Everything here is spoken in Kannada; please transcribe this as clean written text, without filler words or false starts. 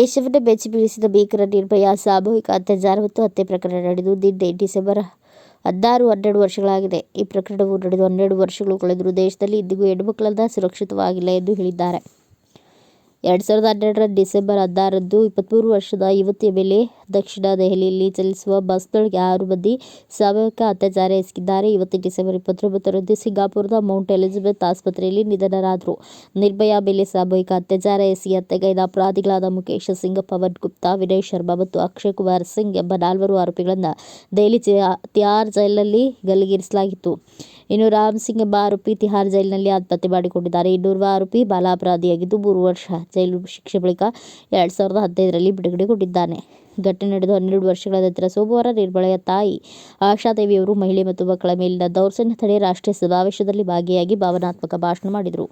ದೇಶವನ್ನೇ ಬೆಚ್ಚಿ ಬೀಳಿಸಿದ ಭೀಕರ ನಿರ್ಭಯ ಸಾಮೂಹಿಕ ಅತ್ಯಾಚಾರ ಮತ್ತು ಹತ್ಯೆ ಪ್ರಕರಣ ನಡೆದು ನಿನ್ನೆ ಡಿಸೆಂಬರ್ 16 12 ವರ್ಷಗಳಾಗಿದೆ. ಈ ಪ್ರಕರಣವು ನಡೆದು 12 ವರ್ಷಗಳು ಕಳೆದರೂ ದೇಶದಲ್ಲಿ ಇಂದಿಗೂ ಹೆಣ್ಣುಮಕ್ಕಳನ್ನ ಸುರಕ್ಷಿತವಾಗಿಲ್ಲ ಎಂದು ಹೇಳಿದ್ದಾರೆ. 2012ರ ಡಿಸೆಂಬರ್ 16ರಂದು 23 ವರ್ಷದ ಯುವತಿಯ ಮೇಲೆ ದಕ್ಷಿಣ ದೆಹಲಿಯಲ್ಲಿ ಚಲಿಸುವ ಬಸ್ನೊಳಗೆ 6 ಮಂದಿ ಸಾಮೂಹಿಕ ಅತ್ಯಾಚಾರ ಎಸಗಿದ್ದಾರೆ. ಯುವತಿ ಡಿಸೆಂಬರ್ 29ರಂದು ಸಿಂಗಾಪುರದ ಮೌಂಟ್ ಎಲಿಜಬೆತ್ ಆಸ್ಪತ್ರೆಯಲ್ಲಿ ನಿಧನರಾದರು. ನಿರ್ಭಯಾ ಮೇಲೆ ಸಾಮೂಹಿಕ ಅತ್ಯಾಚಾರ ಎಸಗಿ ಹತ್ಯೆಗೈದ ಅಪರಾಧಿಗಳಾದ ಮುಖೇಶ್ ಸಿಂಗ್, ಪವನ್ ಗುಪ್ತಾ, ವಿನಯ್ ಶರ್ಮಾ ಮತ್ತು ಅಕ್ಷಯ್ ಕುಮಾರ್ ಸಿಂಗ್ ಎಂಬ 4 ಆರೋಪಿಗಳನ್ನು ದೆಹಲಿ ತಿಹಾರ್ ಜೈಲಿನಲ್ಲಿ ಗಲ್ಲಿಗೇರಿಸಲಾಗಿತ್ತು. ಇನ್ನು ರಾಮ್ ಸಿಂಗ್ ಎಂಬ ಆರೋಪಿ ತಿಹಾರ್ ಜೈಲಿನಲ್ಲಿ ಆತ್ಮಹತ್ಯೆ ಮಾಡಿಕೊಂಡಿದ್ದಾರೆ. ಇನ್ನೋರ್ವ ಆರೋಪಿ ಬಾಲ ಅಪರಾಧಿಯಾಗಿದ್ದು 3 ವರ್ಷ ಜೈಲು ಶಿಕ್ಷೆ ಬಳಿಕ 2015ರಲ್ಲಿ ಬಿಡುಗಡೆಗೊಂಡಿದ್ದಾನೆ. ಘಟನೆ ನಡೆದು 12 ವರ್ಷಗಳ ನಂತರ ಸೋಮವಾರ ನಿರ್ಭಯಾ ತಾಯಿ ಆಶಾದೇವಿಯವರು ಮಹಿಳೆ ಮತ್ತು ಮಕ್ಕಳ ಮೇಲಿನ ದೌರ್ಜನ್ಯ ತಡೆ ರಾಷ್ಟ್ರೀಯ ಸಮಾವೇಶದಲ್ಲಿ ಭಾಗಿಯಾಗಿ ಭಾವನಾತ್ಮಕ ಭಾಷಣ ಮಾಡಿದರು.